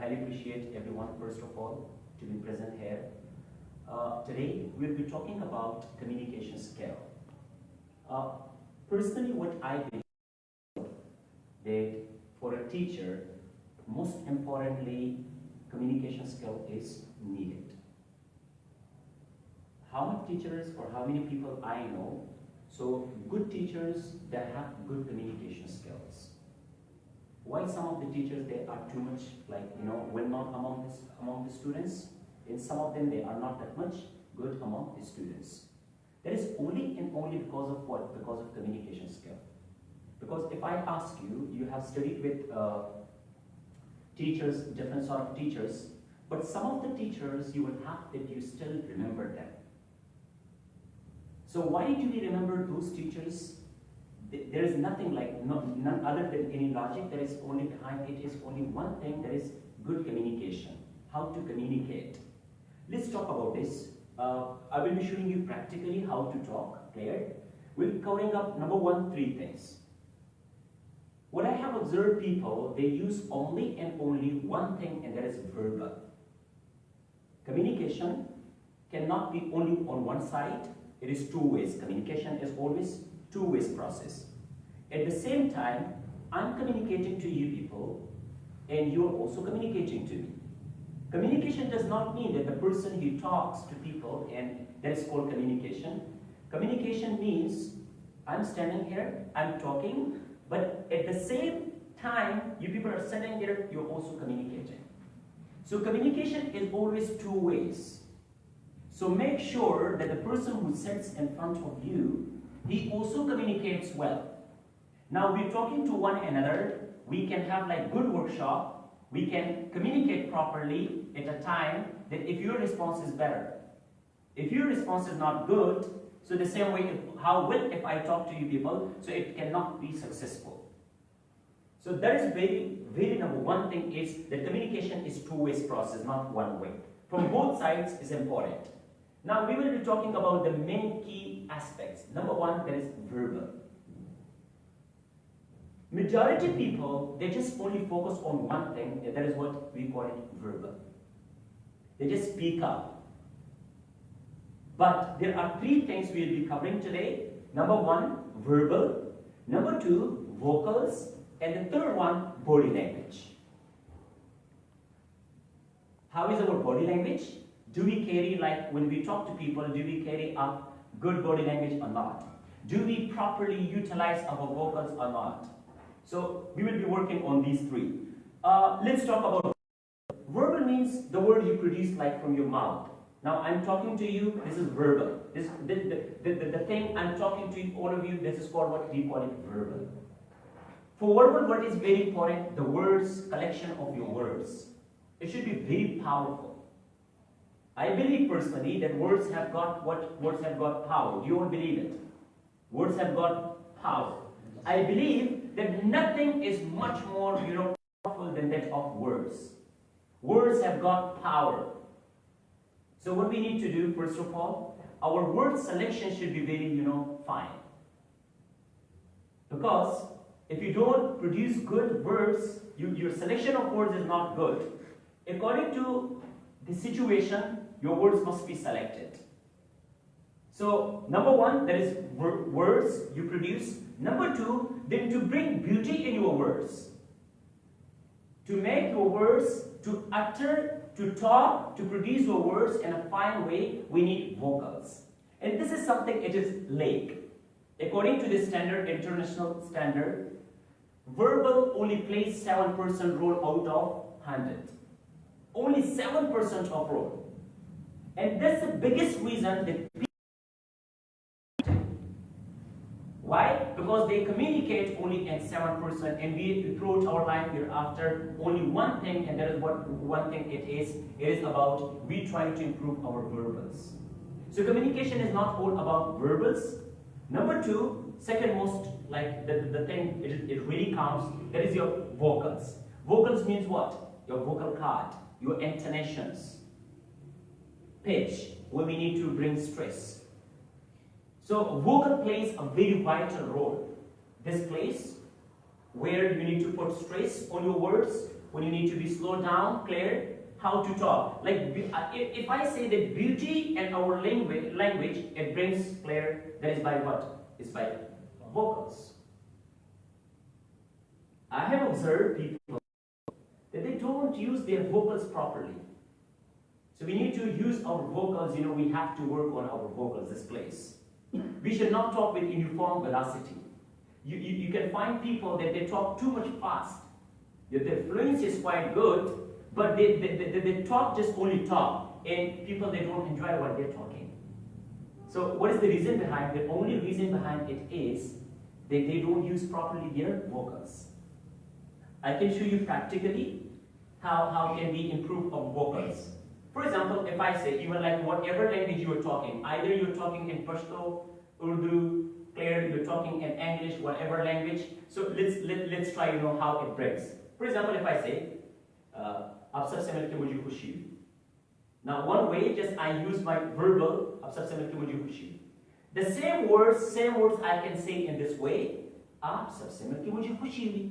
highly appreciate everyone, first of all, to be present here. Today, we'll be talking about communication skill. Personally, what I believe that for a teacher, most importantly, communication skill is needed. How many teachers or how many people I know, so good teachers that have good communication skills. Why some of the teachers, they are too much well known among the students, and some of them, they are not that much good among the students. That is only and only because of what? Because of communication skill. Because if I ask you, you have studied with teachers, different sort of teachers, but some of the teachers you will have that you still remember them. So why do we remember those teachers? There is nothing like, none other than any logic. There is only behind it is only one thing, that is good communication. How to communicate. Let's talk about this. I will be showing you practically how to talk, clear? We'll be covering up, number one, 3 things. What I have observed people, they use only and only one thing, and that is verbal. Communication cannot be only on one side. It is 2 ways. Communication is always 2 ways process. At the same time, I'm communicating to you people, and you're also communicating to me. Communication does not mean that the person who talks to people, and that is called communication. Communication means I'm standing here, I'm talking, but at the same time, you people are sitting there, you're also communicating. So communication is always 2 ways. So make sure that the person who sits in front of you, he also communicates well. Now we're talking to one another, we can have like good workshop, we can communicate properly at a time that if your response is better. If your response is not good, so the same way, how will if I talk to you people, so it cannot be successful. So that is very number one thing is that communication is 2 ways process, not 1 way. From both sides is important. Now we will be talking about the main key aspects. Number 1, that is verbal. Majority people, they just only focus on one thing, and that is what we call it verbal. They just speak up. But there are 3 things we will be covering today. Number 1, verbal. Number 2, vocals. And the third one, body language. How is our body language? Do we carry, like when we talk to people, do we carry a good body language or not? Do we properly utilize our vocals or not? So we will be working on these 3. Let's talk about verbal. Means the word you produce like from your mouth. Now I'm talking to you, this is verbal. The thing I'm talking to all of you, this is called what we call it verbal. For verbal, what is very important? The words, collection of your words. It should be very powerful. I believe personally that words have got power. Do you all believe it? Words have got power. I believe that nothing is much more powerful than that of words. Words have got power. So what we need to do, first of all, our word selection should be very, fine. Because if you don't produce good words, your selection of words is not good. According to the situation, your words must be selected. So, number 1, that is words you produce. Number 2, then to bring beauty in your words. To make your words, to utter, to talk, to produce your words in a fine way, we need vocals. And this is something, it is lake. According to the standard, international standard, verbal only plays 7% role out of 100. Only 7% of role. And that's the biggest reason that people. Why? Because they communicate only at 7%, and we throughout our life we're after only one thing, and that is what one thing it is. It is about we trying to improve our verbals. So communication is not all about verbals. Number 2, second most, like the thing it really counts, that is your vocals. Vocals means what? Your vocal cord, your intonations, pitch, where we need to bring stress. So vocal plays a very vital role. This plays where you need to put stress on your words, when you need to be slowed down, clear, how to talk. Like if I say that beauty and our language it brings clear, that is by what? It's by vocals. I have observed people that they don't use their vocals properly. So we need to use our vocals, we have to work on our vocals, this place. We should not talk with uniform velocity. You can find people that they talk too much fast. Their fluency is quite good, but they talk, just only talk, and people, they don't enjoy what they're talking. So what is the reason behind it? The only reason behind it is that they don't use properly their vocals. I can show you practically how can we improve our vocals. For example, if I say, even like whatever language you are talking, either you're talking in Pashto, Urdu, clear, you're talking in English, whatever language. So let's try, how it breaks. For example, if I say, आप सबसे मिलके मुझे खुशी हुई. Now one way, just I use my verbal, आप सबसे मिलके मुझे खुशी हुई. The same words I can say in this way, आप सबसे मिलके मुझे खुशी हुई.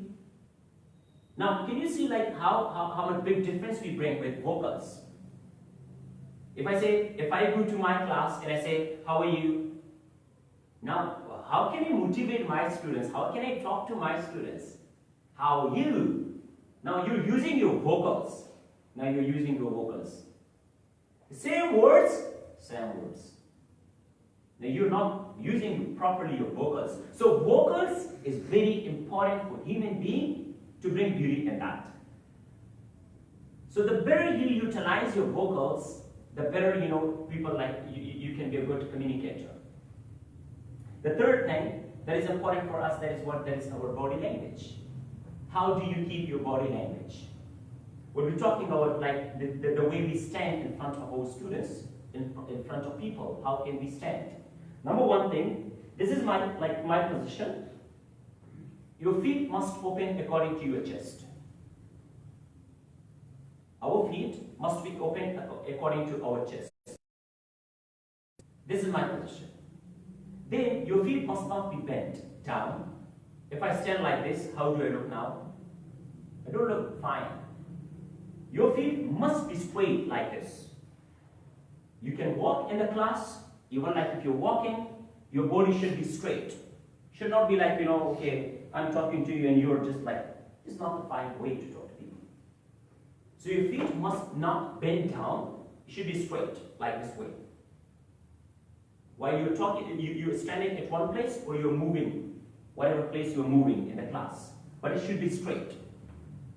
Now can you see like how much big difference we bring with vocals? If I go to my class and I say, how are you? Now, how can I motivate my students? How can I talk to my students? How are you? Now you're using your vocals. Same words. Now you're not using properly your vocals. So vocals is very important for human being to bring beauty in that. So the better you utilize your vocals, the better, people like you can be a good communicator. The third thing that is important for us, that is our body language. How do you keep your body language? When we're talking about like the way we stand in front of our students, in front of people, how can we stand? Number one thing, this is my position. Your feet must open according to your chest. Our feet must be open according to our chest. This is my position. Then your feet must not be bent down. If I stand like this, how do I look now? I don't look fine. Your feet must be straight like this. You can walk in the class, even like if you're walking, your body should be straight. Should not be like, okay, I'm talking to you and you're just like, it's not the fine way to talk to people. So your feet must not bend down, it should be straight, like this way. While you're talking, you're standing at one place or you're moving, whatever place you're moving in the class. But it should be straight.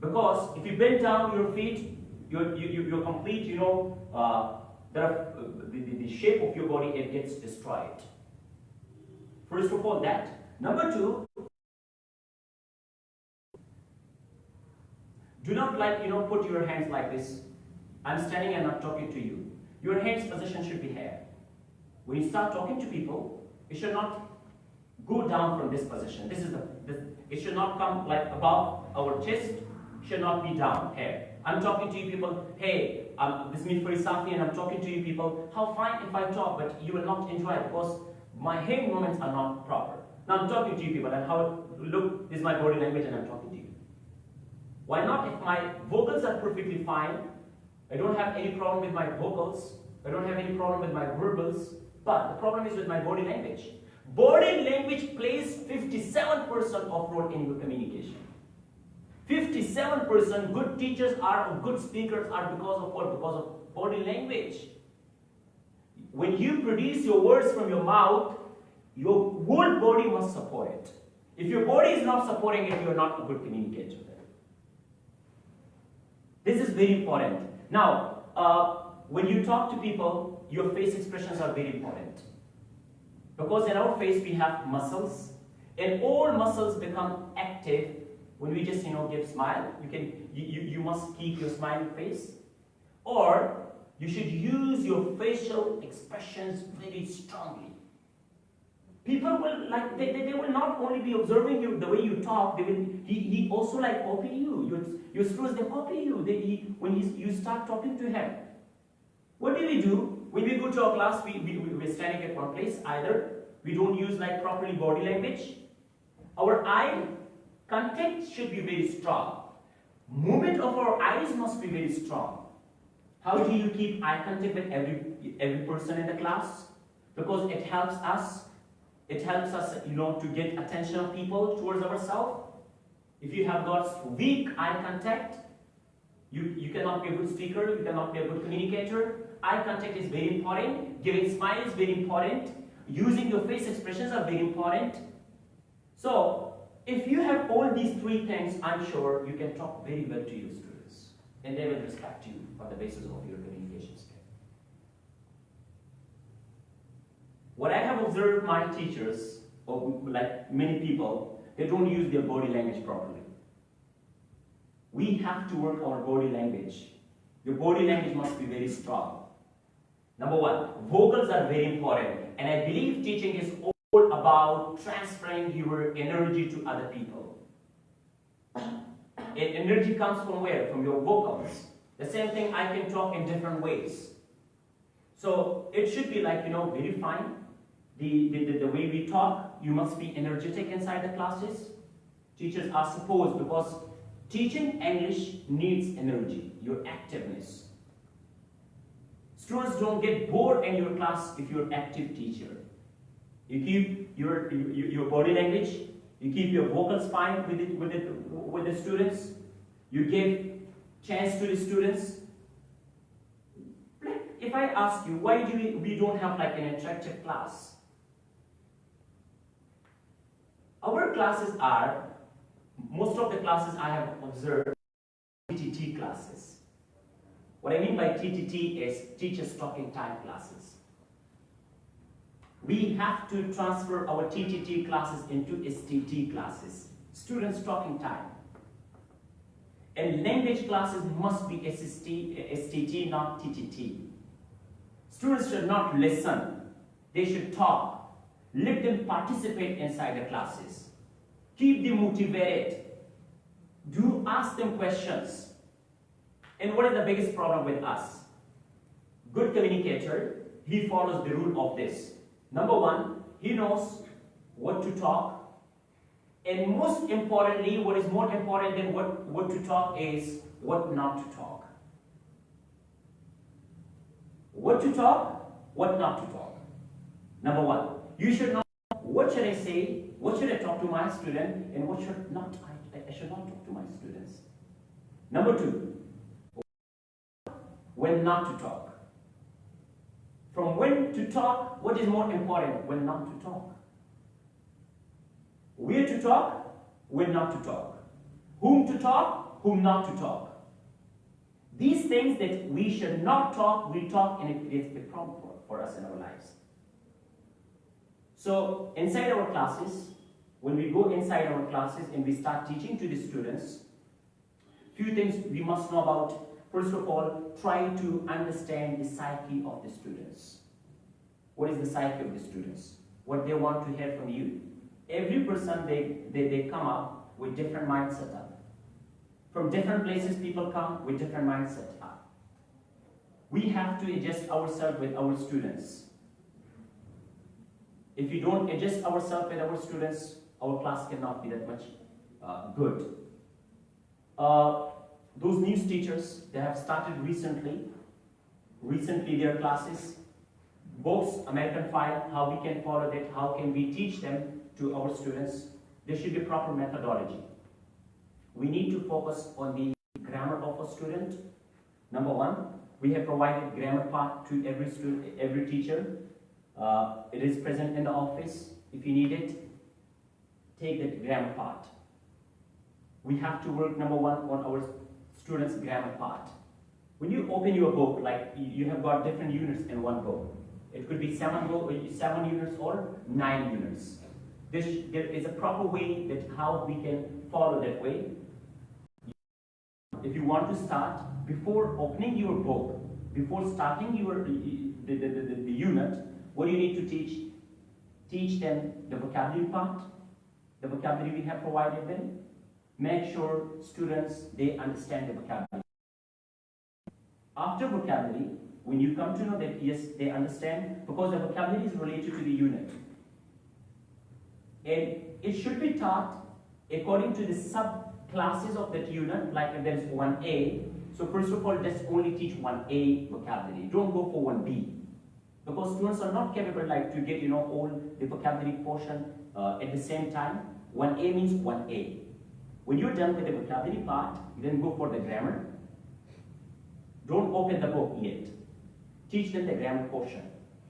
Because if you bend down your feet, you're complete, the shape of your body, it gets destroyed. First of all, that. Number two, do not put your hands like this. I'm standing and not talking to you. Your hands position should be here. When you start talking to people, it should not go down from this position. It should not come like above our chest. Should not be down here. I'm talking to you people. Hey, this is me Farid Safi, and I'm talking to you people. How fine if I talk, but you will not enjoy it because my hand movements are not proper. Now I'm talking to you people, and how look, this is my body language, and I'm talking to you. Why not? If my vocals are perfectly fine, I don't have any problem with my vocals. I don't have any problem with my verbals. But the problem is with my body language. Body language plays 57% of role in your communication. 57% good teachers are, or good speakers are because of what? Because of body language. When you produce your words from your mouth, your whole body must support it. If your body is not supporting it, you are not a good communicator. This is very important. Now, when you talk to people, your face expressions are very important. Because in our face we have muscles, and all muscles become active when we just give smile. You must keep your smiling face, or you should use your facial expressions very strongly. People will they will not only be observing you the way you talk. He also copy you. Your students, they copy you. When you start talking to him, what do? When we go to our class, we're standing at one place. Either we don't use properly body language. Our eye Contact should be very strong. Movement of our eyes must be very strong. How do you keep eye contact with every person in the class? Because it helps us, to get attention of people towards ourselves. If you have got weak eye contact, you cannot be a good speaker, you cannot be a good communicator. Eye contact is very important. Giving smile is very important. Using your face expressions are very important. So, if you have all these three things, I'm sure you can talk very well to your students. And they will respect you on the basis of your communication skill. What I have observed my teachers, or like many people, they don't use their body language properly. We have to work on our body language. Your body language must be very strong. Number one, vocals are very important. And I believe teaching is all about transferring your energy to other people. And energy comes from where? From your vocals. The same thing, I can talk in different ways. So it should be like, very fine. The way we talk, you must be energetic inside the classes. Teachers are supposed, because teaching English needs energy, your activeness. Students don't get bored in your class if you're an active teacher. You keep your body language, you keep your vocals fine with the students, you give chance to the students. If I ask you, why do we don't have like an attractive class? Our classes are, most of the classes I have observed, TTT classes. What I mean by TTT is Teachers Talking Time classes. We have to transfer our TTT classes into STT classes, Students Talking Time. And language classes must be STT, not TTT. Students should not listen, they should talk. Let them participate inside the classes. Keep them motivated. Do ask them questions. And what is the biggest problem with us? Good communicator, he follows the rule of this. Number one, he knows what to talk. And most importantly, what is more important than what to talk is what not to talk. What to talk, what not to talk. Number one, you should know what should I say, what should I talk to my student, and what should not I should not talk to my students. Number two, when not to talk. From when to talk, what is more important? When not to talk. Where to talk, when not to talk. Whom to talk, whom not to talk. These things that we should not talk, we talk, and it creates a problem for us in our lives. So inside our classes, when we go inside our classes and we start teaching to the students, few things we must know about. First of all, try to understand the psyche of the students. What is the psyche of the students? What they want to hear from you. Every person, they come up with different mindset up. From different places people come with different mindset up. We have to adjust ourselves with our students. If we don't adjust ourselves with our students, our class cannot be that much good. Those new teachers, they have started recently their classes, books, American File, how we can follow that, how can we teach them to our students. There should be proper methodology. We need to focus on the grammar of a student. Number one, we have provided grammar part to every teacher. It is present in the office. If you need it, take that grammar part. We have to work, number one, on our students' grammar part. When you open your book, like you have got different units in one book. It could be 7 units or 9 units. There is a proper way that how we can follow that way. If you want to start, before opening your book, before starting your the unit, what do you need to teach? Teach them the vocabulary part, the vocabulary we have provided them. Make sure students, they understand the vocabulary. After vocabulary, when you come to know that yes, they understand, because the vocabulary is related to the unit. And it should be taught according to the subclasses of that unit, like if there is 1A, so first of all, just only teach 1A vocabulary. Don't go for 1B. Because students are not capable like to get all the vocabulary portion at the same time. 1A means 1A. When you're done with the vocabulary part, you then go for the grammar. Don't open the book yet. Teach them the grammar portion.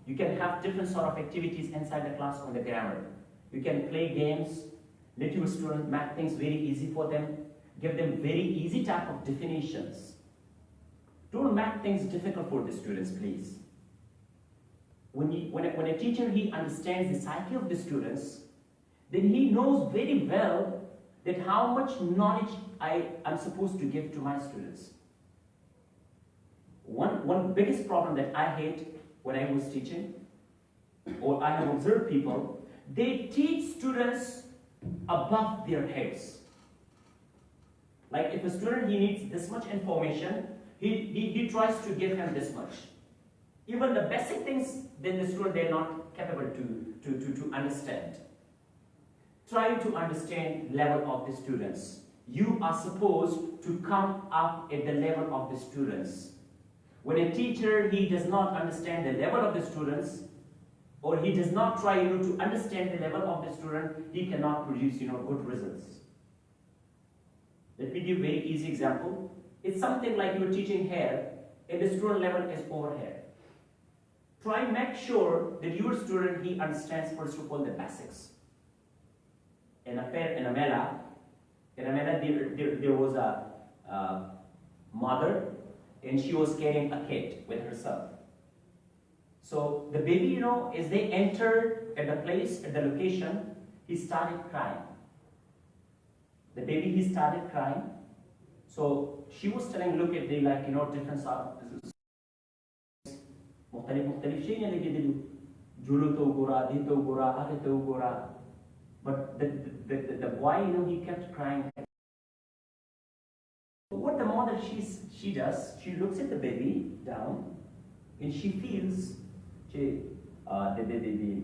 You can have different sort of activities inside the class on the grammar. You can play games, let your students make things very easy for them, give them very easy type of definitions. Don't make things difficult for the students, please. When a teacher, he understands the psyche of the students, then he knows very well that how much knowledge I'm supposed to give to my students. One biggest problem that I hate when I was teaching, or I have observed people, they teach students above their heads. Like if a student, he needs this much information, he tries to give him this much. Even the basic things, then the student, they're not capable to understand. Try to understand level of the students. You are supposed to come up at the level of the students. When a teacher, he does not understand the level of the students, or he does not try to understand the level of the student, he cannot produce good results. Let me give a very easy example. It's something like you're teaching here, and the student level is over here. Try make sure that your student, he understands first of all the basics. In Amela, there was a mother, and she was carrying a kid with herself. So the baby, as they entered at the place, at the location, he started crying. The baby, he started crying. So she was telling, look at the different sort of مختلف شيء اللي كده جلوته وقرا ديته وقرا أخته وقرا. But the boy, he kept crying. What the mother, she does, she looks at the baby down, and she feels the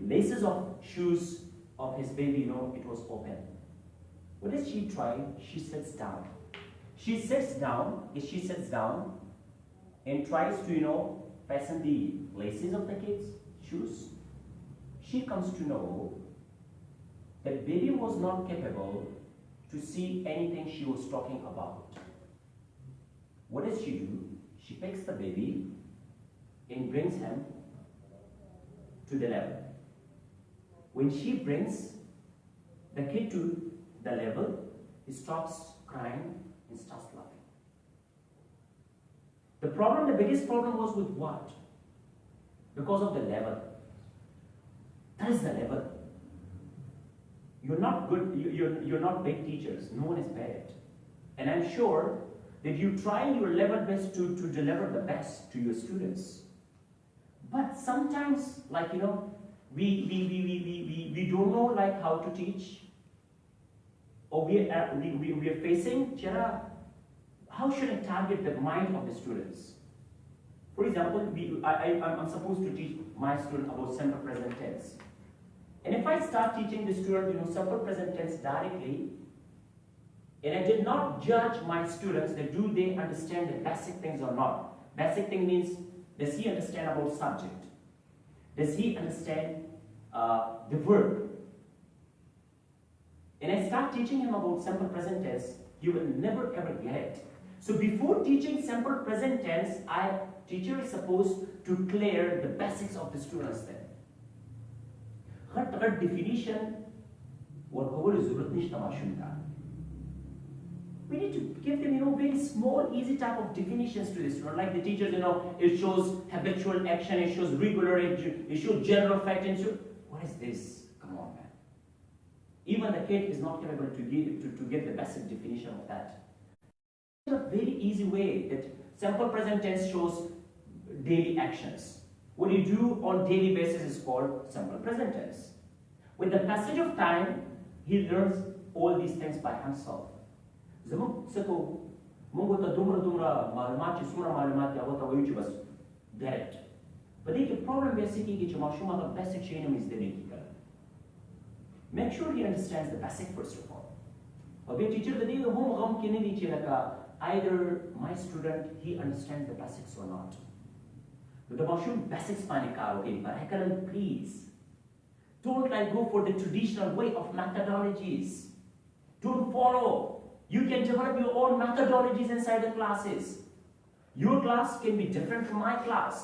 laces of shoes of his baby, it was open. What does she try? She sits down. She sits down and tries to, fasten the laces of the kid's shoes. She comes to know that baby was not capable to see anything she was talking about. What does she do? She picks the baby and brings him to the level. When she brings the kid to the level, he stops crying and starts laughing. The biggest problem was with what? Because of the level. That is the level. You're not good, you're not big teachers. No one is bad. And I'm sure that you try your level best to deliver the best to your students. But sometimes, we don't know how to teach, or we are facing, how should I target the mind of the students? For example, I'm supposed to teach my student about simple present tense. And if I start teaching the student, simple present tense directly, and I did not judge my students that do they understand the basic things or not. Basic thing means, does he understand about subject? Does he understand the verb? And I start teaching him about simple present tense, you will never ever get it. So before teaching simple present tense, teacher is supposed to clear the basics of the students then. غير definition والقبول الزبط مش تماشون ده. We need to give them, very small, easy type of definitions to this. Like the teachers, it shows habitual action, it shows regular, it shows general fact, and so what is this? Come on, man. Even the kid is not capable to get the basic definition of that. It's a very easy way that simple present tense shows daily actions. What you do on daily basis is called simple present tense. With the passage of time, he learns all these things by himself. زمان سكو مو قلت دمرة معلومات سمرة معلومات يا وطا ويجي بس direct. But the problem basically is that the basic chain is the Make sure he understands the basic first of all. او بیا ټیچر د دې هم غم کې نه دی چې لکه either my student he understands the basics or not. The mashroom basics pani karo ke curriculum, please. Don't like go for the traditional way of methodologies. Don't follow. You can develop your own methodologies inside the classes. Your class can be different from my class.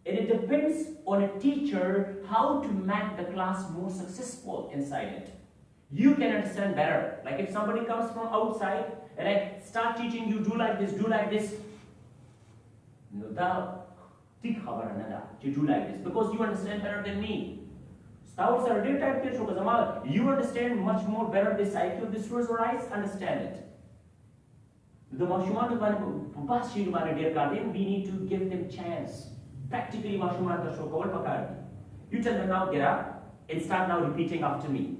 And it depends on a teacher how to make the class more successful inside it. You can understand better. Like if somebody comes from outside and I start teaching you, do like this. No, that do like this because you understand better than me. You understand much more better the psyche of the students or I understand it. The we need to give them chance. Practically, you tell them now get up and start now repeating after me.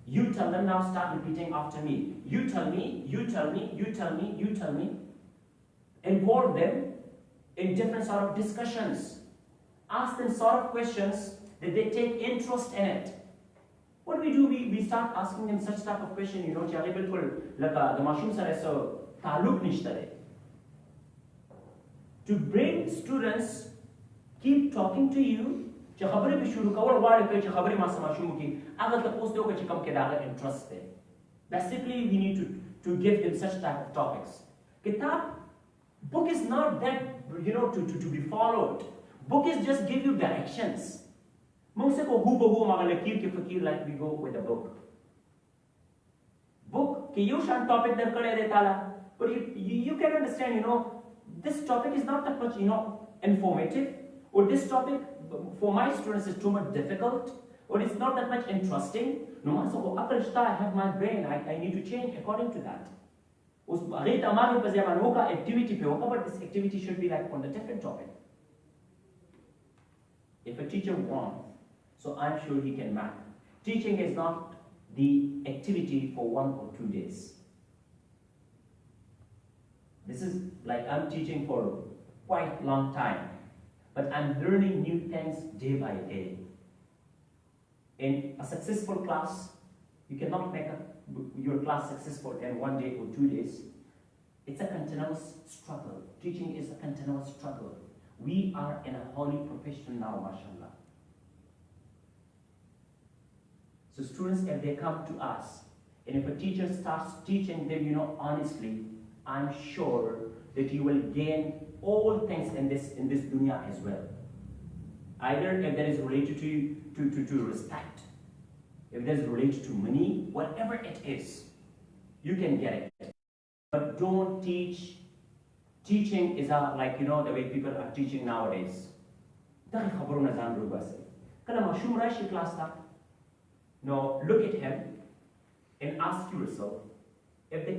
You tell them now start repeating after me. You tell me, you tell me, you tell me, you tell me. Involve them in different sort of discussions. Ask them sort of questions that they take interest in it. What do? We start asking them such type of question, you know, the machines are so taluk nishtare. To bring students keep talking to you. خبرې به شروع کول غواړي چې خبرې ما سره ماشوم کې هغه تاسو ته وکړي چې کوم کې دا interest دی. Basically we need to give them such type of topics. Kitab book is not that, you know, to be followed. Book is just give you directions. موږ څه کو هو ما لکیر کې فقیر like we go with a book. Book کې یو شان topic درکړی دی تعالی, but you can understand, you know, this topic is not that much, you know, informative, or this topic for my students is too much difficult, or it's not that much interesting. No matter I have my brain, I need to change according to that. Activity, but this activity should be like on a different topic. If a teacher wants, so I'm sure he can map. Teaching is not the activity for 1 or 2 days. This is like I'm teaching for quite a long time. But I'm learning new things day by day. In a successful class, you cannot make your class successful in 1 day or 2 days. It's a continuous struggle. Teaching is a continuous struggle. We are in a holy profession now, mashallah. So students, if they come to us, and if a teacher starts teaching them, you know, honestly, I'm sure that you will gain all things in this dunya as well. Either if that is related to respect, if that is related to money, whatever it is, you can get it. But don't teach. Teaching is like, you know, the way people are teaching nowadays. Now look at him and ask yourself, if the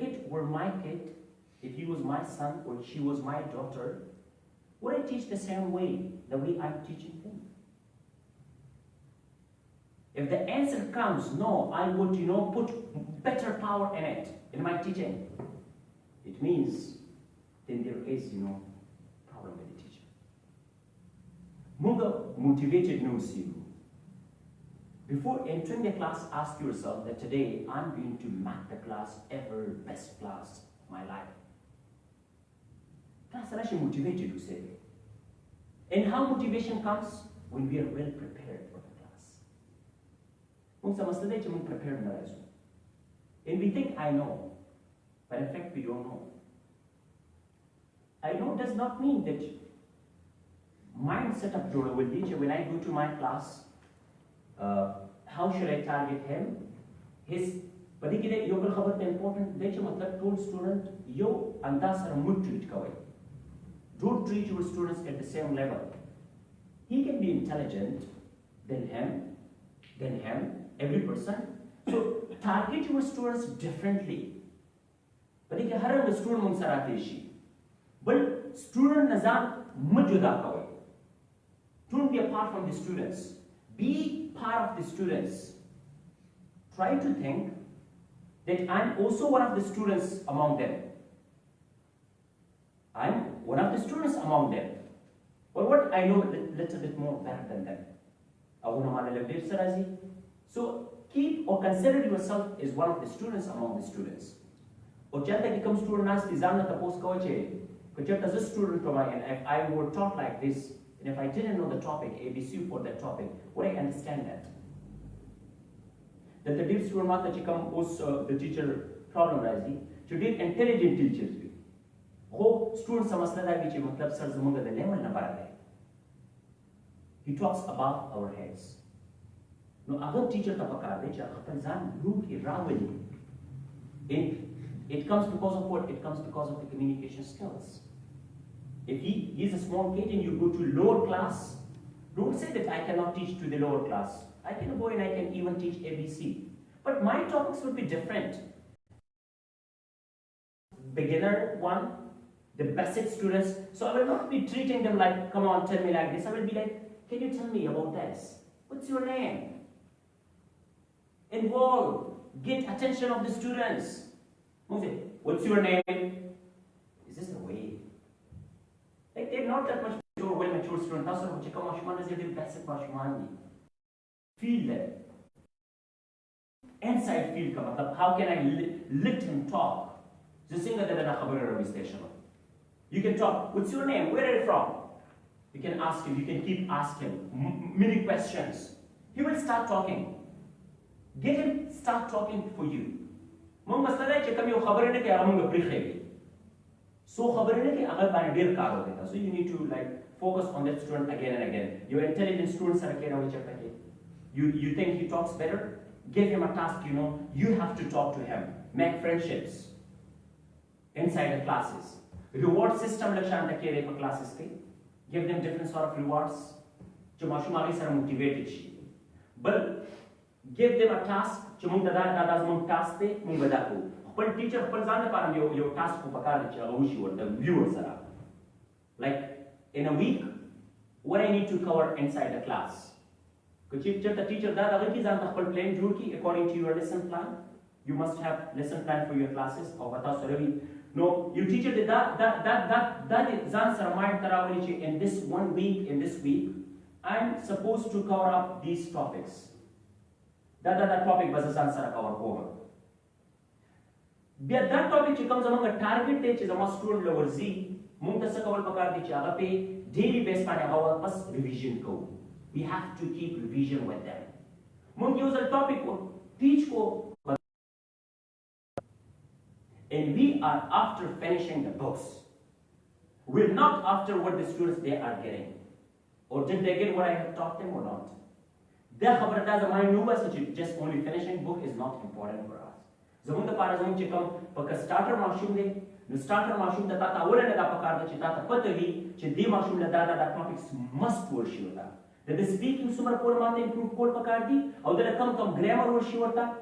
kid were my kid, if he was my son or she was my daughter, would I teach the same way, the way I'm teaching him? If the answer comes, no, I would, you know, put better power in it, in my teaching, it means then there is, you know, problem with the teacher. Munga motivated knows you. Before entering the class, ask yourself that today I'm going to make the class ever best class of my life. Class is actually motivated to say. And how motivation comes? When we are well prepared for the class. We prepared. And we think I know, but in fact we don't know. I know does not mean that mind setup will teach you when I go to my class, how should I target him? His particular important told student yo andas treat kawai. Don't treat your students at the same level. He can be intelligent than him, every person. So target your students differently. But if you have a student, but student nazar majuda kawai. Don't be apart from the students. Be part of the students. Try to think that I'm also one of the students among them. I'm one of the students among them. But what I know a little bit more better than them. So keep or consider yourself as one of the students among the students. Or chanta ki kam student nas tizamna tapos kawache. Because as a student and if I were taught like this, and if I didn't know the topic, ABC for that topic, would I understand that? That the deep student mata chikam us the teacher problem razi, to deep intelligent teachers be. Ho student samasla da bichi matlab sir zamunga the level na barade. He talks above our heads. No other teacher tapakar de cha khapazan look irawali. It comes because of what? It comes because of the communication skills. If he's a small kid and you go to lower class, don't say that I cannot teach to the lower class. I can go and I can even teach ABC. But my topics would be different. Beginner one, the basic students. So I will not be treating them like, come on, tell me like this. I will be like, can you tell me about this? What's your name? Involve, get attention of the students. What's your name? Is this the way? Like they're not that much mature, well mature student. That's what chika mashman is the basic mashman. Feel that. Inside feel ka how can I let him talk? Just think that na khabar rabi station. You can talk. What's your name? Where are you from? You can ask him. You can keep asking many questions. He will start talking. Get him start talking for you. So you need to like focus on that student again and again. Your intelligent students are you think he talks better? Give him a task, you have to talk to him. Make friendships inside the classes. Reward system for classes. Give them different sort of rewards. Motivated. But give them a task. Task but teacher your task the viewers are. Like in a week, what I need to cover inside the class. The teacher according to your lesson plan. You must have lesson plan for your classes. No, you teacher that is answer mind in this 1 week, in this week, I'm supposed to cover up these topics. That topic was answer cover over. That topic comes among a target which is a student level Z, Muntasakawal Pakar di Chagape, daily based on our plus revision code. We have to keep revision with them. Mun use a topic teach ko. And we are after finishing the books. We're not after what the students they are getting. Or did they get what I have taught them or not? Their khabar does my new message, just only finishing book is not important for us. Zamunda para zamun chikam paka starter mashum ne no starter mashum da tata wala na da pakar da chitata patali che di mashum la da topics must worship da the speaking sumra por mate improve por pakar di aw da kam grammar worship da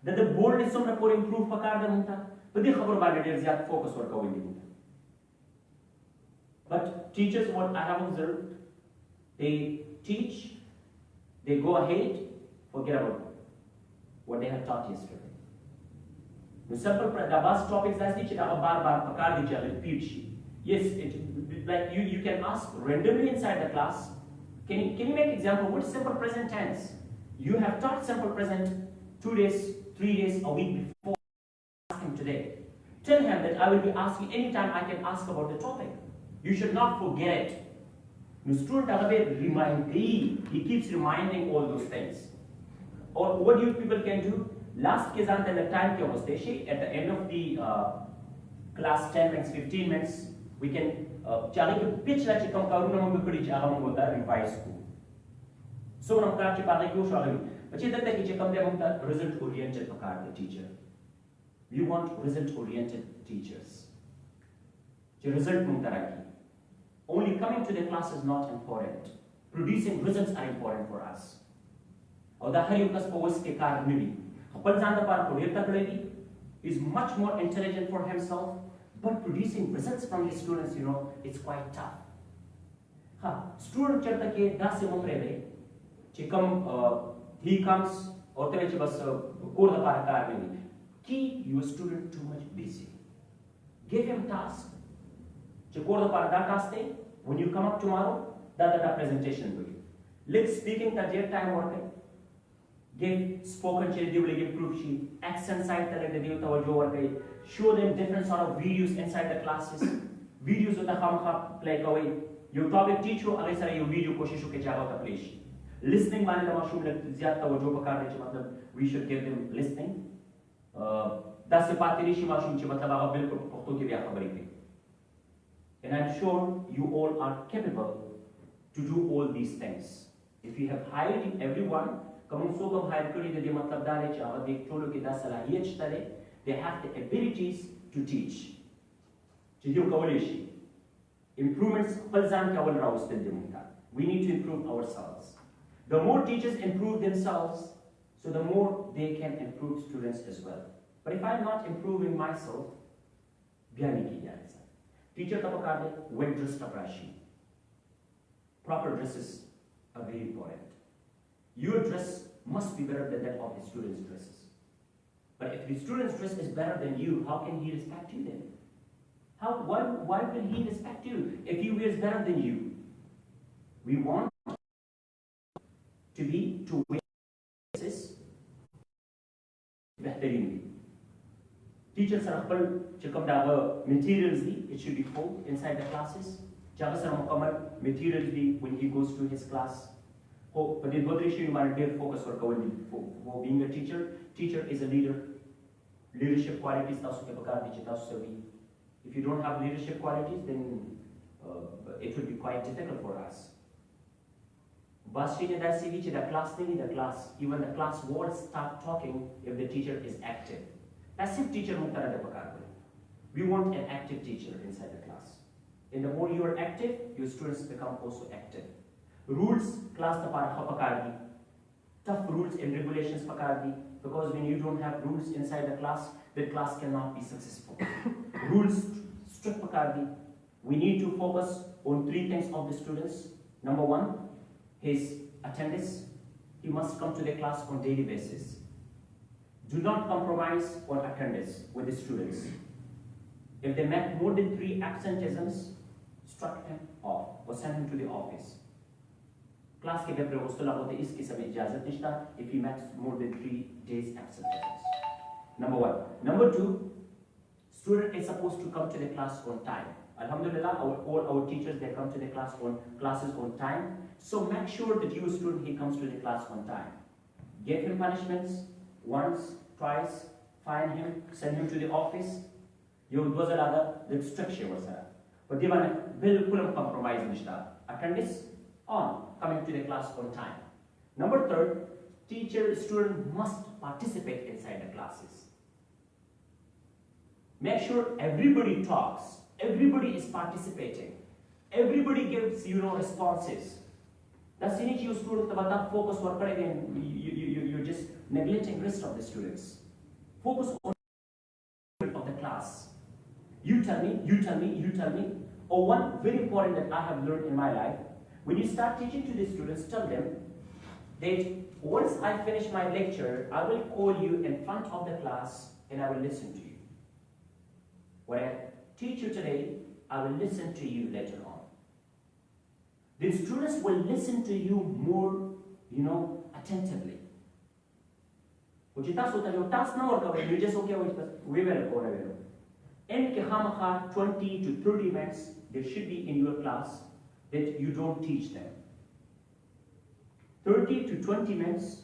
the boldness sumra por improve pakar da munta padi khabar ba der zyat focus work awindi munta. But teachers, what I have observed, they teach, they go ahead, forget about what they have taught yesterday. The simple the bus topics as teacher bar pakar di repeat. Yes, like you can ask randomly inside the class. Can you make example? What is simple present tense? You have taught simple present 2 days, 3 days, a week before. Ask him today. Tell him that I will be asking anytime I can ask about the topic. You should not forget it. The student remind he keeps reminding all those things. Or what you people can do? Last case until the time at the end of the class 10 minutes, 15 minutes, we can pitch like revise school. So we result oriented the teacher. We want result oriented teachers. Only coming to the class is not important. Producing results are important for us. Is much more intelligent for himself, but producing results from his students, it's quite tough. Student he comes or keep your student too much busy. Give him task. When you come up tomorrow, that's the presentation will you. Let's speaking at your time working. Give spoken children, they will improve she. Accent side talent they will tawajjuh warkai. Show them different sort of videos inside the classes. Videos with the khamkha play away. You topic teach you agar sara you video koshish ke jaga ta play. Listening माने लमा शुभ लग ज़्यादा तवज्जो पकार रहे चे मतलब we should give them listening. दस से पाँच निशी माशूम चे मतलब आगा बिल्कुल पख्तों की भी खबरी थी. And I'm sure you all are capable to do all these things. If you have hired everyone, come so come hire करी दे मतलब डाले चे आगा देख चोलो के दस सलाहियत चले, they have the abilities to teach. चीज़ों कवलेशी. Improvements फलजान क्या वल राउस दे मुंता. We need to improve ourselves. The more teachers improve themselves, so the more they can improve students as well. But if I'm not improving myself, biyani ki jaayesa. Teacher ka pakar de well dressed up rashi. Proper dresses are very important. Your dress must be better than that of the students' dresses. But if the student's dress is better than you, how can he respect you then? Why will he respect you if he wears better than you? We want to wear dresses behtering. Teachers are able to come down materials. It should be full inside the classes. Jaga sar mukammal materials when he goes to his class. But the other issue you might focus for being a teacher. Teacher is a leader. Leadership qualities tasu ke bakar di tasu se. If you don't have leadership qualities, then it will be quite difficult for us. Basri ne da CV the class the class, even the class walls start talking if the teacher is active. Passive teacher muktara de pakar. We want an active teacher inside the class. And the more you are active, your students become also active. Rules class ta para pakar. Tough rules and regulations pakar. Because when you don't have rules inside the class cannot be successful. Rules strict pakar. We need to focus on three things of the students. Number one, his attendance. He must come to the class on daily basis. Do not compromise on attendance with the students. If they make more than 3 absenteeisms, struck him off or send him to the office. Class ke bepre hostela hote iski samay ijazat nishta if he makes more than 3 days absenteeisms. Number one. Number two, student is supposed to come to the class on time. Alhamdulillah, all our teachers, they come to the classes on time. So make sure that your student, he comes to the class on time. Give him punishments once, twice, fine him, send him to the office. You was another the structure was there. But they want to compromise nishta. Attendance on, coming to the class on time. Number third, teacher, student must participate inside the classes. Make sure everybody talks. Everybody is participating. Everybody gives, responses. That's in you student focus work again. You're just neglecting rest of the students. Focus on of the class. You tell me. Or one very important that I have learned in my life. When you start teaching to the students, tell them that once I finish my lecture, I will call you in front of the class and I will listen to you. What I teach you today, I will listen to you later on. The students will listen to you more, attentively. You just we will and 20 to 30 minutes there should be in your class that you don't teach them. 30 to 20 minutes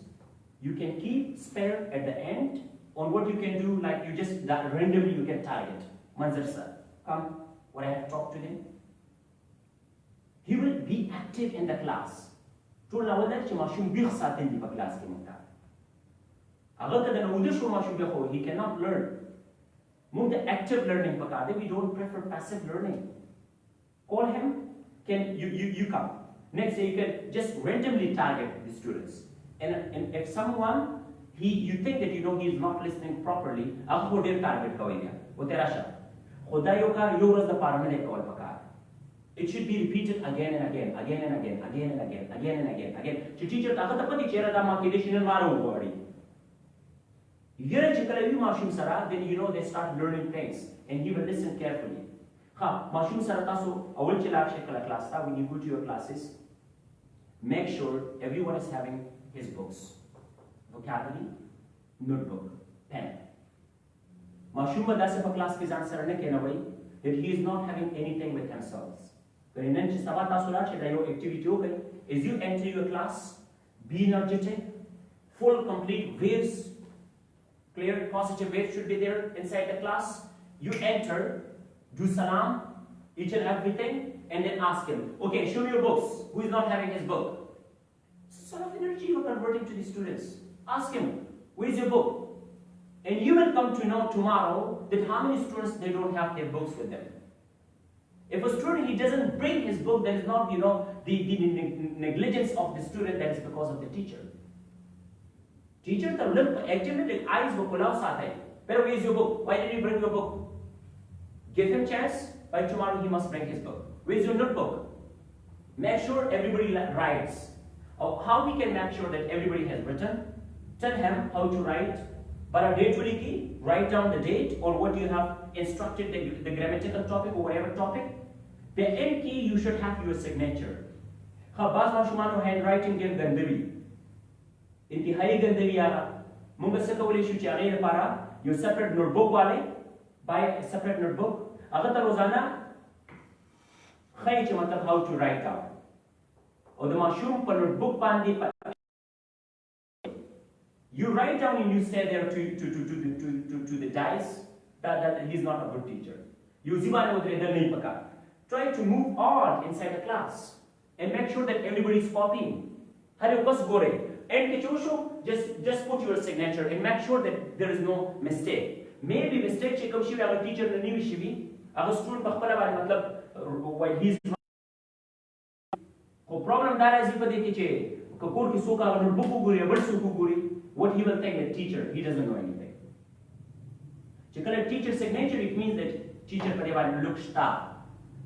you can keep spare at the end on what you can do, like you just randomly you can target. Manzar sir, come, when I have talked to him. He will be active in the class. He cannot learn. Move the active learning. We don't prefer passive learning. Call him, you come. Next day you can just randomly target the students. And if someone, you think that he is not listening properly, it should be repeated again and again. The teacher then they start learning things and he will listen carefully. When you go to your classes, make sure everyone is having his books. vocabulary, notebook, pen. Mashum ba dasa pa class ke zan sarane ke nawai that he is not having anything with himself. Kainan chi sabata sura che dayo activity ho gai. As you enter your class, be energetic, full, complete waves, clear, positive waves should be there inside the class. You enter, do salam, each and everything, and then ask him, okay, show me your books. Who is not having his book? Sort of energy you are converting to the students. Ask him, where's your book? And you will come to know tomorrow that how many students they don't have their books with them. If a student he doesn't bring his book, that is not the negligence of the student, that is because of the teacher. Teacher the look activity eyes will pull out sate. But where is your book? Why did you bring your book? Give him chance. By tomorrow he must bring his book. Where is your notebook? Make sure everybody writes. How we can make sure that everybody has written? Tell him how to write. But a date key, write down the date or what you have instructed, the grammatical topic or whatever topic. The end key, you should have your signature. Habaz Mashumano handwriting give Gandavi. Intihai Gandavi Ara. Mungasaka will issue Chare Para, your separate notebook wale, buy a separate notebook. Agata Rosana, how to write down. Or the Mashum per notebook pandi. You write down and you say there to the dice that he's not a good teacher. You try to move on inside the class and make sure that everybody is copying. And just put your signature and make sure that there is no mistake. Maybe mistake check out our teacher the new shivi, our student while he's problem that is what he will think that teacher, he doesn't know anything. Chekala teacher signature, it means that teacher parevan look star.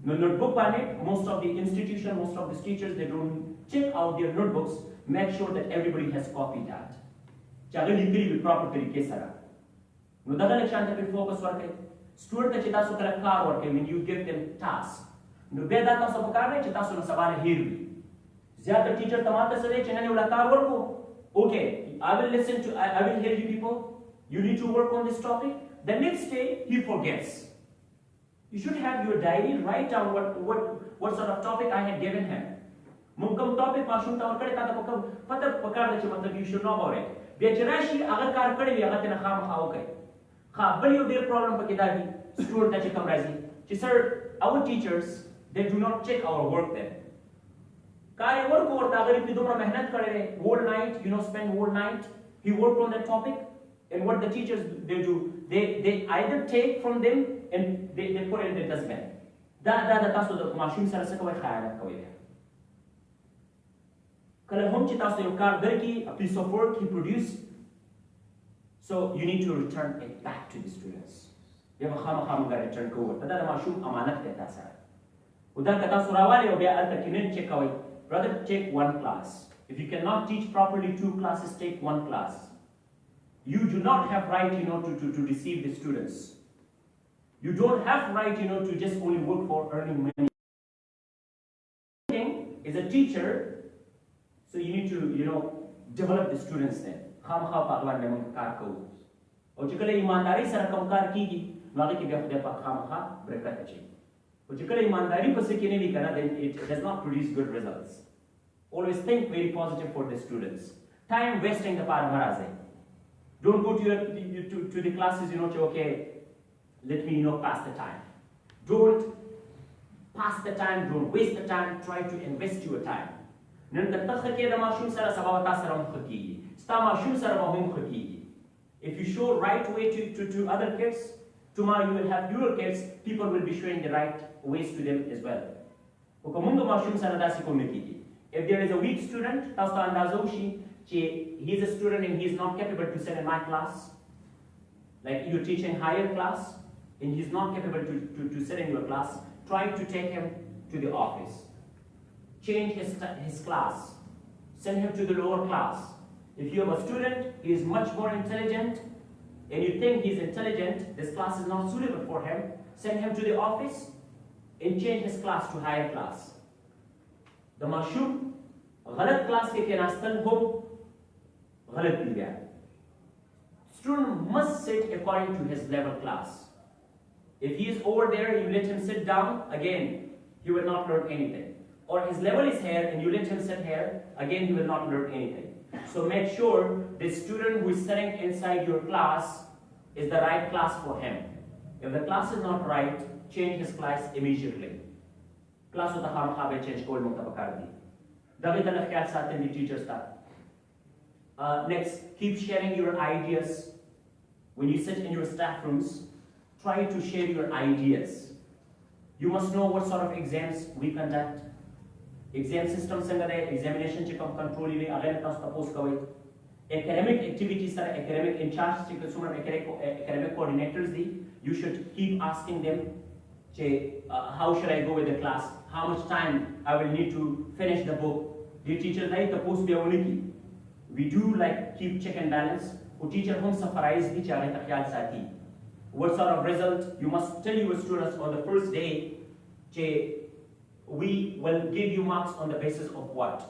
No notebook on it, most of the institution, most of the teachers, they don't check out their notebooks, make sure that everybody has copied that. Chagal likri with proper tarike sara. No daga lekshan te focus work. Student ta chita so kala car work when you give them task. No beda ta so pakar ne chita so na sabale hirvi. Zyada teacher tamata sare chenane ula car work. Okay, I will listen to, I will hear you people. You need to work on this topic. The next day, he forgets. You should have your diary, write down what sort of topic I had given him. Mungkam topic mashum ta kare kata pata pakar da matlab you should know about it. Becharashi agar kar kare bi agar tena kham khao kai. Kha bali of their problem pakidagi student ta chikam razi. Sir, our teachers, they do not check our work then. Kare work over agar if dumra mehnat kare whole night, spend whole night, he worked on that topic, and what the teachers they do, they either take from them and they put it in the dustbin. Da taso da mashum sara sa kawai khayal kawai. Kala hom chi taso yung kar darki, a piece of work he produced, so you need to return it back to the students. Ya khama ga return ko da mashum amanat ke ta sara. Udan kata surawale o biya alta kinin check kawai. Rather take one class. If you cannot teach properly 2 classes, take 1 class. You do not have right, to deceive the students. You don't have right, to just only work for earning money. As a teacher, so you need to, develop the students then. Khamkha pagwan lemon kar ko. O chikale imandari sara kamkar kigi, wagi ki biya pa khamkha brekat achi. Then it does not produce good results. Always think very positive for the students. Time wasting the paramaraze. Don't go to the classes, okay, let me pass the time. Don't pass the time, don't waste the time, try to invest your time. If you show right way to other kids, tomorrow you will have your kids, people will be showing the right ways to them as well. If there is a weak student, he is a student and he is not capable to sit in my class, like you're teaching higher class, and he's not capable to sit in your class, try to take him to the office. Change his class. Send him to the lower class. If you have a student, he is much more intelligent, and you think he's intelligent, this class is not suitable for him, send him to the office and change his class to higher class. The mashum, ghalat class ke nastal ho, غلط भी गया. Student must sit according to his level class. If he is over there, you let him sit down, again, he will not learn anything. Or his level is here and you let him sit here, again, he will not learn anything. So make sure the student who is sitting inside your class is the right class for him. If the class is not right, change his class immediately. Class of the Hamakabe change call Mutabakardi. David al sat in the teacher's staff. Next, keep sharing your ideas. When you sit in your staff rooms, try to share your ideas. You must know what sort of exams we conduct. Exam system examination control academic activities academic in charge academic coordinators you should keep asking them how should I go with the class, how much time I will need to finish the book. The teacher the post we do like keep check and balance. Teacher what sort of result you must tell your students on the first day. We will give you marks on the basis of what?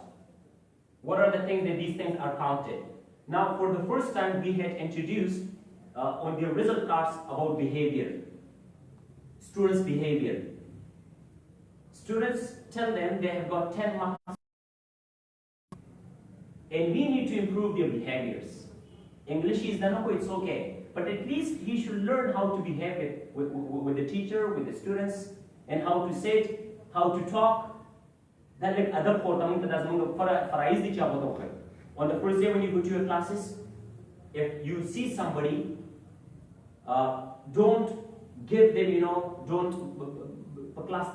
What are the things that these things are counted? Now, for the first time, we had introduced on the result cards about behavior. Students' behavior. Students tell them they have got 10 marks and we need to improve their behaviors. English is Danako, it's okay. But at least he should learn how to behave with the teacher, with the students, and how to sit, how to talk. On the first day when you go to your classes, if you see somebody, don't give them, don't class.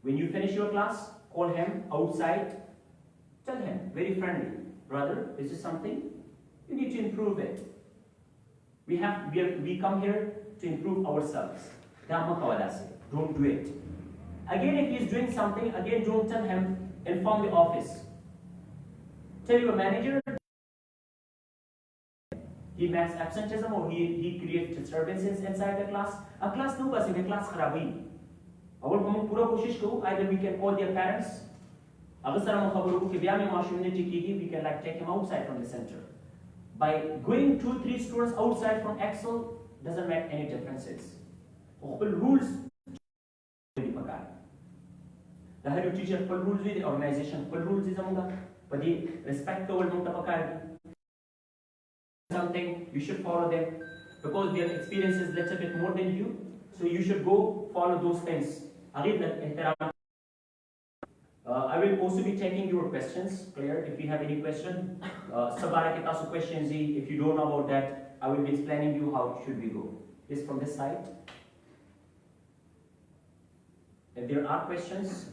When you finish your class, call him outside, tell him very friendly, brother, this is something you need to improve it. We come here to improve ourselves. Don't do it. Again, if he's doing something, again, don't tell him, inform the office. Tell your manager he makes absenteeism or he creates disturbances inside the class. A class no bas, the class kharabi. Either we can call their parents. We can like take him outside from the center. By going 2-3 students outside from Excel doesn't make any differences. Rules. The head teacher full rules with the organization full rules is but the respect toward something you should follow them because their experience is little bit more than you, so you should go follow those things. I will also be taking your questions. Clear? If you have any question, questions. If you don't know about that, I will be explaining you how should we go. Is from this side. If there are questions,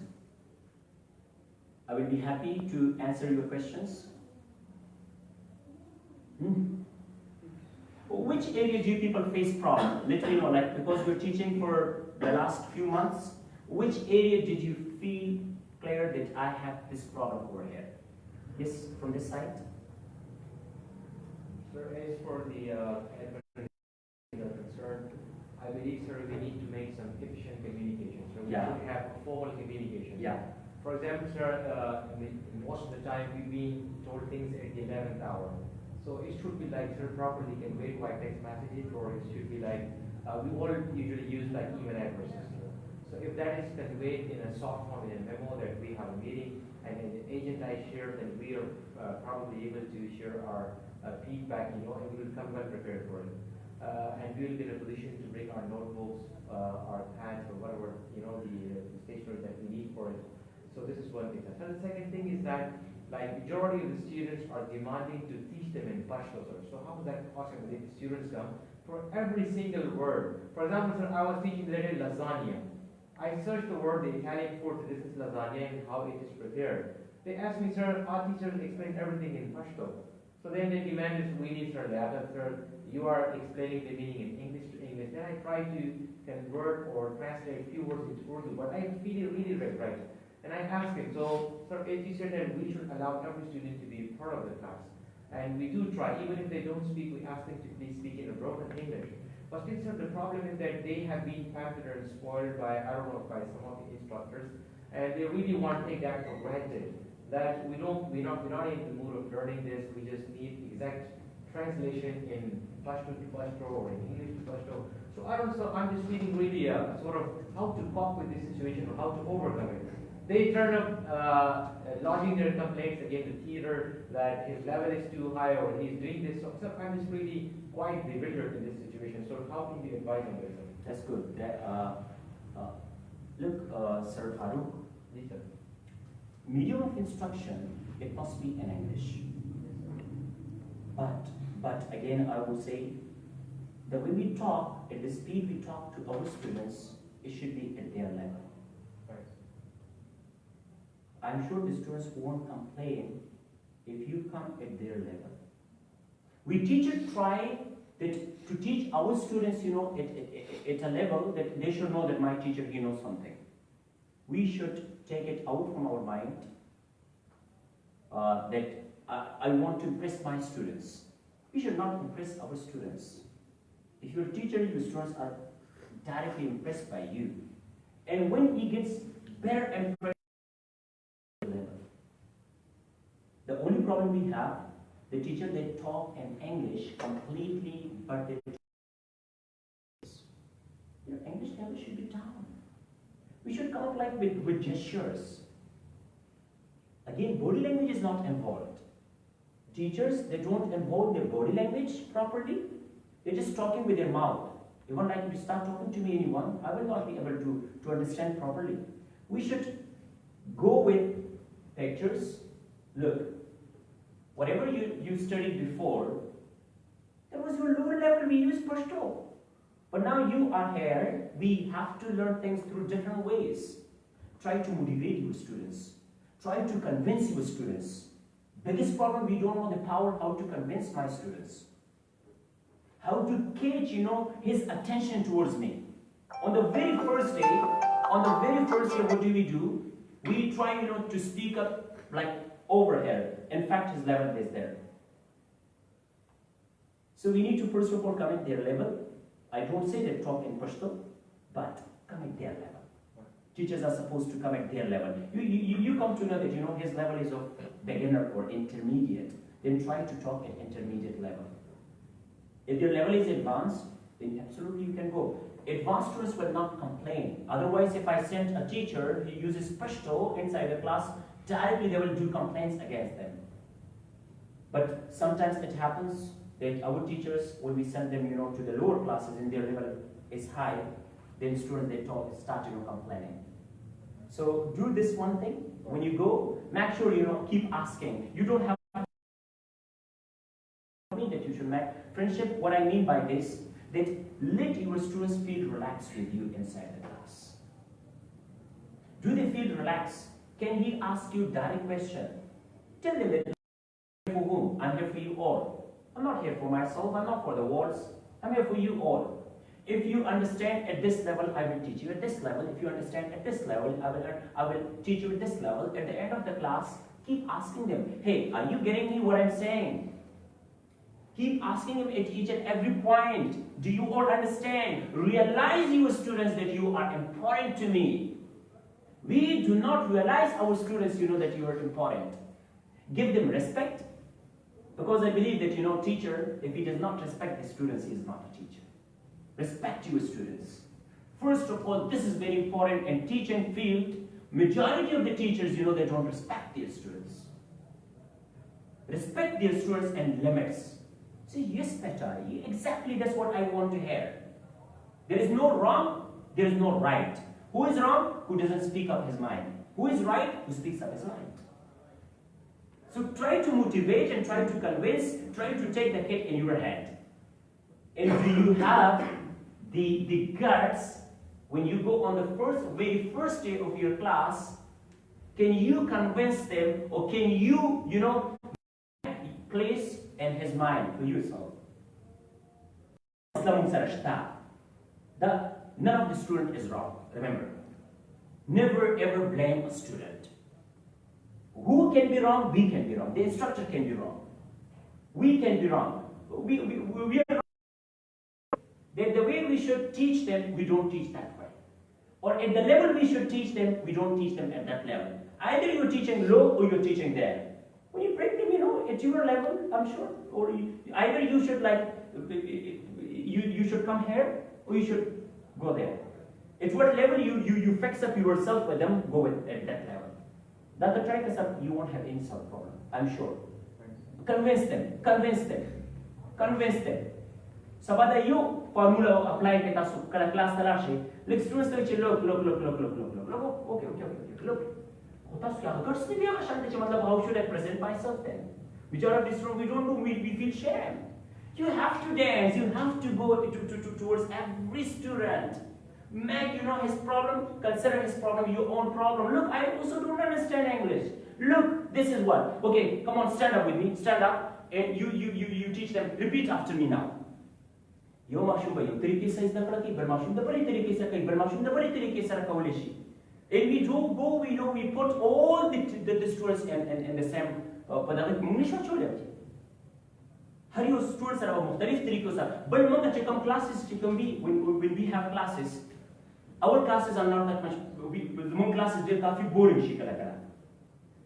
I will be happy to answer your questions. Which area do people face problem? Literally, like because we're teaching for the last few months, which area did you feel clear that I have this problem over here? Yes, from this side. Sir, as for the concern, I believe, sir, we need to make some efficient communication. So we should have a formal communication. Yeah. For example, sir, most of the time we've been told things at the 11th hour. So it should be like, sir, properly conveyed by text messages, or it should be like, we all usually use like email addresses. So if that is conveyed in a soft form, in a memo that we have a meeting, and an agent I share, then we are probably able to share our feedback, and we will come well prepared for it. And we will be in a position to bring our notebooks, our pads, or whatever, the stationery that we need for it. So this is one thing. So the second thing is that, like, majority of the students are demanding to teach them in Pashto, sir. So how is that possible if the students come for every single word? For example, sir, I was teaching the letter lasagna. I searched the word, the Italian for this is lasagna and how it is prepared. They asked me, sir, our teachers explain everything in Pashto. So then they demanded, we need, sir, sir, you are explaining the meaning in English to English. Then I try to convert or translate a few words into Urdu, but I really read right. And I asked him, so, sir, as you said that we should allow every student to be part of the class. And we do try, even if they don't speak, we ask them to please speak in a broken English. But still, sir, the problem is that they have been pampered and spoiled by, by some of the instructors, and they really want to take that for granted. that we're not in the mood of learning this. We just need exact translation in Pashto to Pashto or in English to Pashto. So I'm just feeling really sort of how to cope with this situation or how to overcome it. They turn up lodging their complaints against the theater that his level is too high or he's doing this. So I'm just really quite bewildered in this situation. So how can you advise on this? That's good. Look, Sir Farooq, Yes, sir. medium of instruction, it must be in English. But again, I will say, the way we talk, at the speed we talk to our students, it should be at their level. Right. I'm sure the students won't complain if you come at their level. We teachers try to teach our students, at a level that they should know that my teacher, he knows something. We should take it out from our mind that I want to impress my students. We should not impress our students. If you're a teacher, your students are directly impressed by you. And when he gets better and better level, the only problem we have, the teacher, they talk in English completely, but your English level should be down. We should come up like with gestures. Again, body language is not involved. Teachers, they don't involve their body language properly. They're just talking with their mouth. Even like if you start talking to me, anyone, I will not be able to understand properly. We should go with pictures. Look, whatever you studied before, that was your lower level, we used Pashto. But now you are here, we have to learn things through different ways. Try to motivate your students. Try to convince your students. Biggest problem, we don't know the power how to convince my students. How to catch, his attention towards me. On the very first day, what do? We try, to speak up like over here. In fact, his level is there. So we need to first of all come at their level. I don't say that talk in Pashto, but come at their level. Teachers are supposed to come at their level. You come to know that, his level is of beginner or intermediate. Then try to talk at intermediate level. If your level is advanced, then absolutely you can go. Advanced students will not complain. Otherwise, if I send a teacher who uses Pashto inside the class, directly they will do complaints against them. But sometimes it happens that our teachers, when we send them, to the lower classes and their level is high, then students they start complaining. So do this one thing. When you go, make sure keep asking. You don't have that you should make friendship. What I mean by this, that let your students feel relaxed with you inside the class. Do they feel relaxed? Can he ask you direct question? Tell them that I'm here for whom? I'm here for you all. I'm not here for myself. I'm not for the walls. I'm here for you all. If you understand at this level, I will teach you at this level. If you understand at this level, I will teach you at this level. At the end of the class, keep asking them, hey, are you getting me what I'm saying? Keep asking him at each and every point. Do you all understand? Realize, you students, that you are important to me. We do not realize, our students, that you are important. Give them respect. Because I believe that, teacher, if he does not respect the students, he is not a teacher. Respect your students. First of all, this is very important in teaching field. Majority of the teachers, they don't respect their students. Respect their students and limits. Say, yes, beta, exactly that's what I want to hear. There is no wrong, there is no right. Who is wrong? Who doesn't speak up his mind. Who is right? Who speaks up his mind. So try to motivate and try to convince, try to take the hit in your head. And do you have the guts, when you go on the very first day of your class, can you convince them, or can you, place in his mind for yourself? None of the student is wrong. Remember, never ever blame a student. Who can be wrong? We can be wrong. The instructor can be wrong. We can be wrong. We are wrong. The way we should teach them, we don't teach that way. Or at the level we should teach them, we don't teach them at that level. Either you're teaching low or you're teaching there. When you bring them, at your level, I'm sure, or either you should you should come here or you should go there. At what level you fix up yourself with them, go at that level. That the try to sub, you won't have any sort of problem, I'm sure. Convince them. Sabada you formula apply ke tasu kala class talashi. Like students say look. Okay. Look. Tasu kya guts nahi bhi shanti che matlab how should I present myself then? Majority of students we don't do, we feel shame. You have to dance, you have to go towards every student. Make his problem, consider his problem your own problem. Look, I also don't understand English. Look, this is what. Okay, come on, stand up with me. Stand up, and you teach them. Repeat after me now. Yo mashum bhai, तरीके से इस नकला की बरमाशुम दबरे तरीके से कई बरमाशुम दबरे तरीके से रखा हुए she. And we do go, we put all the students in the same. पदार्थ मुंगलिश में छोड़ जाते. हर यो students are मुख्तलिफ तरीकों से. But मंगा चिकम classes चिकम भी when we have classes. Our classes are not that much. Among classes they काफी boring शी कला करा.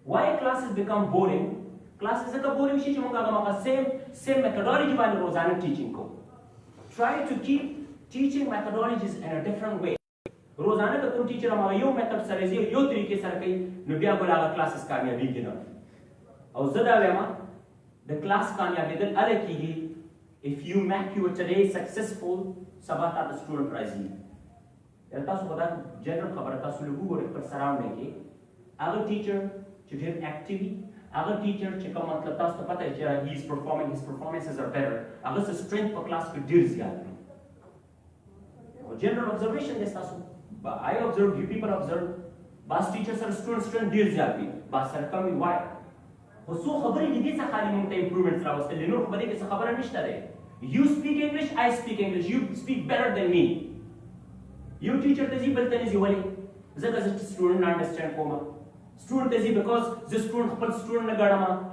Why classes become boring? Classes का boring शी चुमंगा का same methodology वाले रोजाना teaching को. Try to keep teaching methodologies in a different way. रोजाना का तुम teacher हमारा यो method सरेज़ी यो तरीके से रखी नबिया बोला classes कामयाबी के ना. और ज़्यादा वेमा the class कामयाबी दल अलग की if you make you today successful Saba the student prize ही. तासु बता जनरल खबर तासु लोगों को पर surrounding के अगर teacher चुड़े active अगर teacher चिका मतलब तासु पता है कि he is performing, his performances are better अगर से strength पर class को deal ज़्यादा general observation this तासु I observe, you people observe bas teachers are student deal ज़्यादा bas सर कम why वसु खबरें जिदी से खाली मुमते improvements रहा उसके लिए नूर खबरें किस खबरें निश्चित है you speak English, I speak English, you speak better than me. You teacher tezi baltani zi wali. Zaka the student understand koma. Student tezi because the student khapal student nagadama.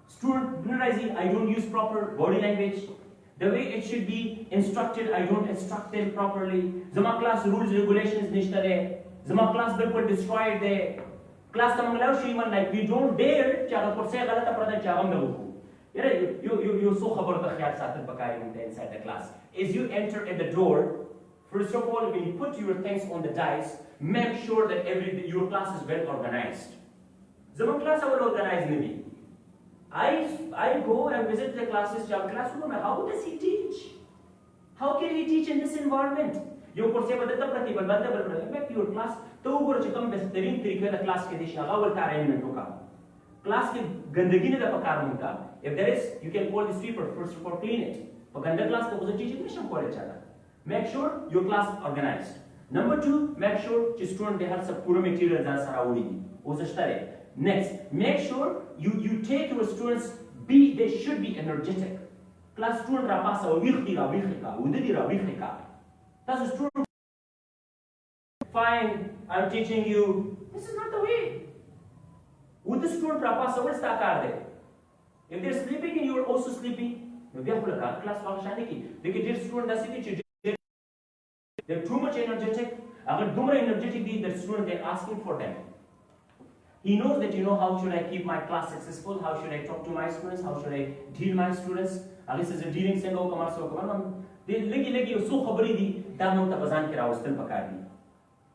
Student realize I don't use proper body language. The way it should be instructed, I don't instruct them properly. Zama class rules regulations nishta de. Zama class bilkul destroyed de. Class tamanglaw shiman like we don't dare chaga por se galata prada chagam nahu. You so khabar da khayal saath bakari inside the class. As you enter at the door. First of all, when you put your things on the dice, make sure that your class is well organized. Zaman class are well organized, maybe. I go and visit the classes. How does he teach? How can he teach in this environment? You could say, but make your class. तो वो कुछ कम बेहतरीन तरीके से class के दिशा अवल तारेन होगा. Class के गंदगी ने दा पकार मुंगा. If there is, you can call the sweeper first of all clean it. पर गंदा class को उसे teaching नहीं शंको ले चला. Make sure your class is organized. Number 2, make sure your student they have some pure material that are already. Next, make sure you take your students they should be energetic. Class student rapasa wikhika. That's a student. Fine, I'm teaching you. This is not the way. With the student rapasa what's the if they're sleeping and you're also sleeping, class they student they're too much energetic. Agar too much energetic, the student they're asking for them. He knows that how should I keep my class successful? How should I talk to my students? How should I deal my students? Agar this is a dealing single kamar so kamar. They legi usu khabari di damam tabazan kira ustal pakar di.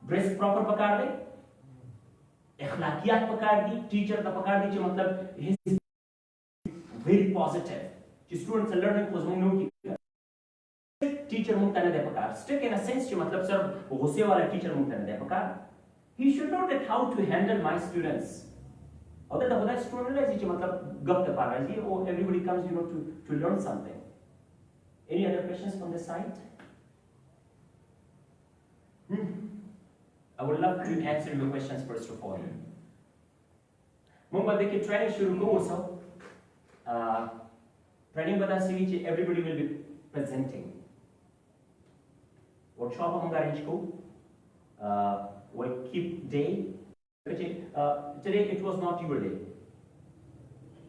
Dress proper pakar de. Akhlaqiyat pakar di. Teacher ta pakar di. Matlab he is very positive. The students are learning because mung teacher मुक्तने they पकार strict in a sense जो मतलब sir गुस्से वाला teacher मुक्तने they पकार he should know that how to handle my students और तो होता student है जी मतलब गप ते पार जी or everybody comes to learn something. Any other questions from this side? I would love to answer your questions first of all. Mumbai देखिए training शुरू को उसो training बता सी everybody will be presenting. Workshop हम arrange को we'll keep day. Today it was not your day.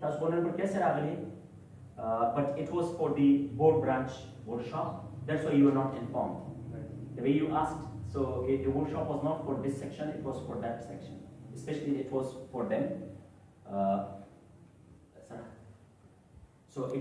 Tas bonan पर कैसे रागले? But it was for the board branch workshop. That's why you were not informed. The way you asked, so the workshop was not for this section; it was for that section. especially it was for them. So it